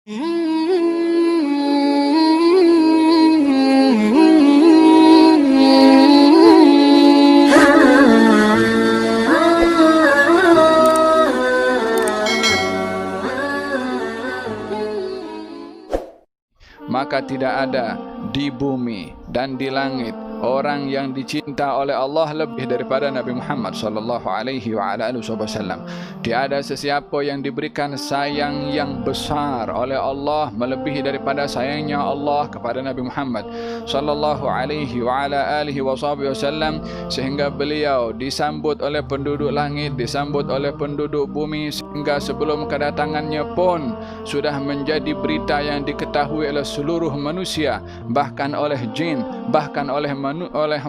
Maka tidak ada di bumi dan di langit orang yang dicinta oleh Allah lebih daripada Nabi Muhammad sallallahu alaihi wa ala alihi wasallam. Tiada sesiapa yang diberikan sayang yang besar oleh Allah melebihi daripada sayangnya Allah kepada Nabi Muhammad sallallahu alaihi wa ala alihi wasallam, sehingga beliau disambut oleh penduduk langit, disambut oleh penduduk bumi, sehingga sebelum kedatangannya pun sudah menjadi berita yang diketahui oleh seluruh manusia, bahkan oleh jin, bahkan oleh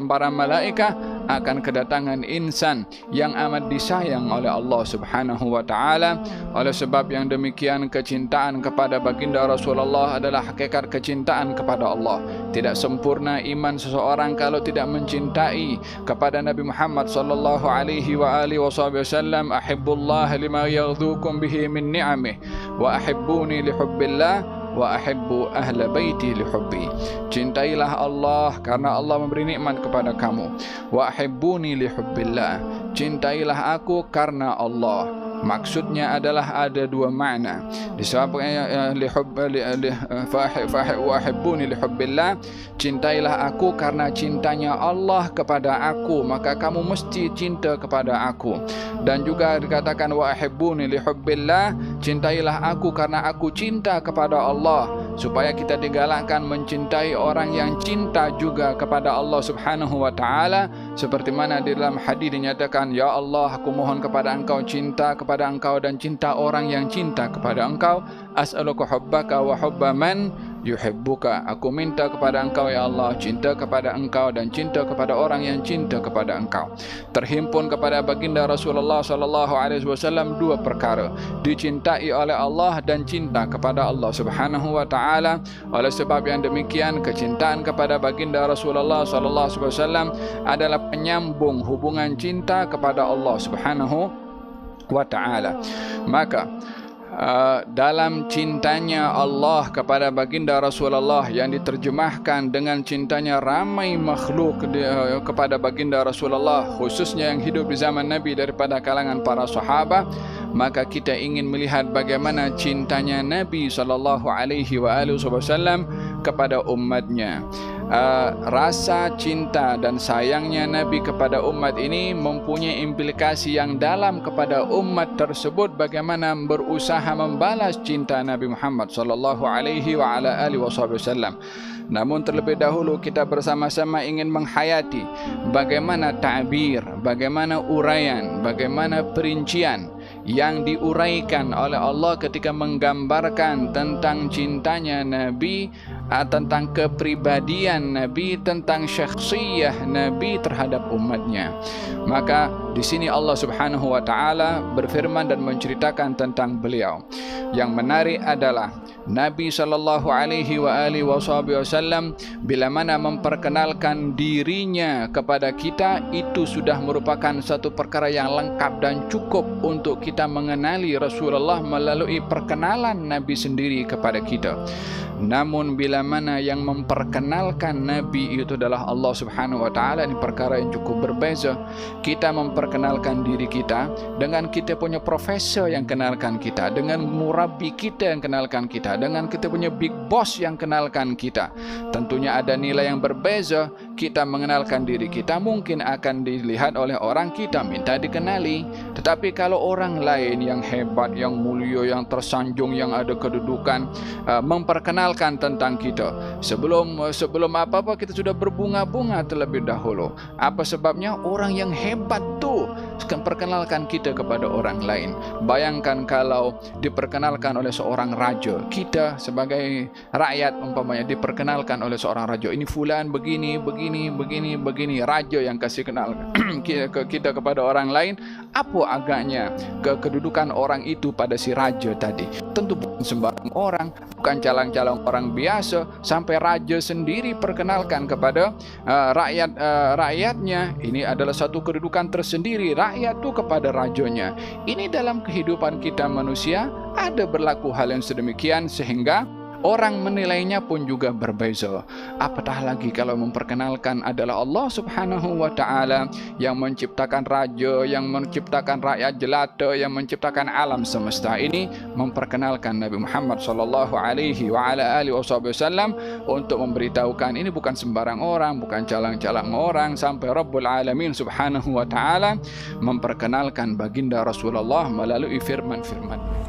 para malaikat, akan kedatangan insan yang amat disayang oleh Allah Subhanahu wa taala. Oleh sebab yang demikian, kecintaan kepada baginda Rasulullah adalah hakikat kecintaan kepada Allah. Tidak sempurna iman seseorang kalau tidak mencintai kepada Nabi Muhammad sallallahu alaihi wa alihi wasallam. Ahibbullah lima yaghdukum bihi min ni'amih wa ahibbuni li hubbillah wa ahibbu ahla baiti li hubbi. Cintailah Allah karena Allah memberi nikmat kepada kamu. Wa ahibbuni li hubbillah. Cintailah aku karena Allah. Maksudnya adalah ada dua makna. Disebabkan wa ahibbuni li hubbillah, cintailah aku karena cintanya Allah kepada aku, maka kamu mesti cinta kepada aku. Dan juga dikatakan wa ahibbuni li hubbillah, cintailah aku karena aku cinta kepada Allah, supaya kita digalakkan mencintai orang yang cinta juga kepada Allah Subhanahu wa taala. Seperti mana di dalam hadis dinyatakan, ya Allah, aku mohon kepada Engkau cinta kepada Engkau dan cinta orang yang cinta kepada Engkau. As'aluka hubbaka wa hubba man yuhibbuka. Aku minta kepada Engkau ya Allah cinta kepada Engkau dan cinta kepada orang yang cinta kepada Engkau. Terhimpun kepada baginda Rasulullah sallallahu alaihi wasallam dua perkara: dicintai oleh Allah dan cinta kepada Allah Subhanahu wa taala. Oleh sebab yang demikian, kecintaan kepada baginda Rasulullah sallallahu alaihi wasallam adalah penyambung hubungan cinta kepada Allah Subhanahu wa taala. Maka dalam cintanya Allah kepada baginda Rasulullah yang diterjemahkan dengan cintanya ramai makhluk kepada baginda Rasulullah, khususnya yang hidup di zaman Nabi daripada kalangan para sahabat, maka kita ingin melihat bagaimana cintanya Nabi sallallahu alaihi wasallam kepada umatnya. Rasa cinta dan sayangnya Nabi kepada umat ini mempunyai implikasi yang dalam kepada umat tersebut, bagaimana berusaha membalas cinta Nabi Muhammad sallallahu alaihi wa ala alihi wasallam. Namun terlebih dahulu kita bersama-sama ingin menghayati bagaimana ta'bir, bagaimana uraian, bagaimana perincian yang diuraikan oleh Allah ketika menggambarkan tentang cintanya Nabi, tentang kepribadian Nabi, tentang syakhsiyah Nabi terhadap umatnya. Maka di sini Allah Subhanahu wa taala berfirman dan menceritakan tentang beliau. Yang menarik adalah Nabi sallallahu alaihi wa alihi wasallam bila mana memperkenalkan dirinya kepada kita, itu sudah merupakan satu perkara yang lengkap dan cukup untuk kita mengenali Rasulullah melalui perkenalan Nabi sendiri kepada kita. Namun bila mana yang memperkenalkan Nabi itu adalah Allah Subhanahu wa taala, ini perkara yang cukup berbeza. Kita memperkenalkan diri kita dengan kita punya profesor yang kenalkan kita, dengan murabbi kita yang kenalkan kita, dengan kita punya big boss yang kenalkan kita. Tentunya ada nilai yang berbeza. Kita mengenalkan diri kita mungkin akan dilihat oleh orang, kita minta dikenali. Tetapi kalau orang lain yang hebat, yang mulia, yang tersanjung, yang ada kedudukan memperkenalkan tentang kita, sebelum apa-apa kita sudah berbunga-bunga terlebih dahulu. Apa sebabnya? Orang yang hebat tu akan perkenalkan kita kepada orang lain. Bayangkan kalau diperkenalkan oleh seorang raja, kita sebagai rakyat umpamanya diperkenalkan oleh seorang raja, ini fulan begini, raja yang kasih kenal kita kepada orang lain. Apa agaknya kedudukan orang itu pada si raja tadi? Tentu bukan sembarang orang, bukan calon-calon orang biasa, sampai raja sendiri perkenalkan kepada rakyatnya. Ini adalah satu kedudukan tersendiri. rakyat itu kepada rajanya. Ini dalam kehidupan kita manusia ada berlaku hal yang sedemikian sehingga orang menilainya pun juga berbeza. Apatah lagi kalau memperkenalkan adalah Allah Subhanahu wa taala yang menciptakan raja, yang menciptakan rakyat jelata, yang menciptakan alam semesta ini, memperkenalkan Nabi Muhammad sallallahu alaihi wa ala alihi wasallam untuk memberitahukan ini bukan sembarang orang, bukan calang-calang orang, sampai Rabbul Alamin Subhanahu wa taala memperkenalkan baginda Rasulullah melalui firman-firman.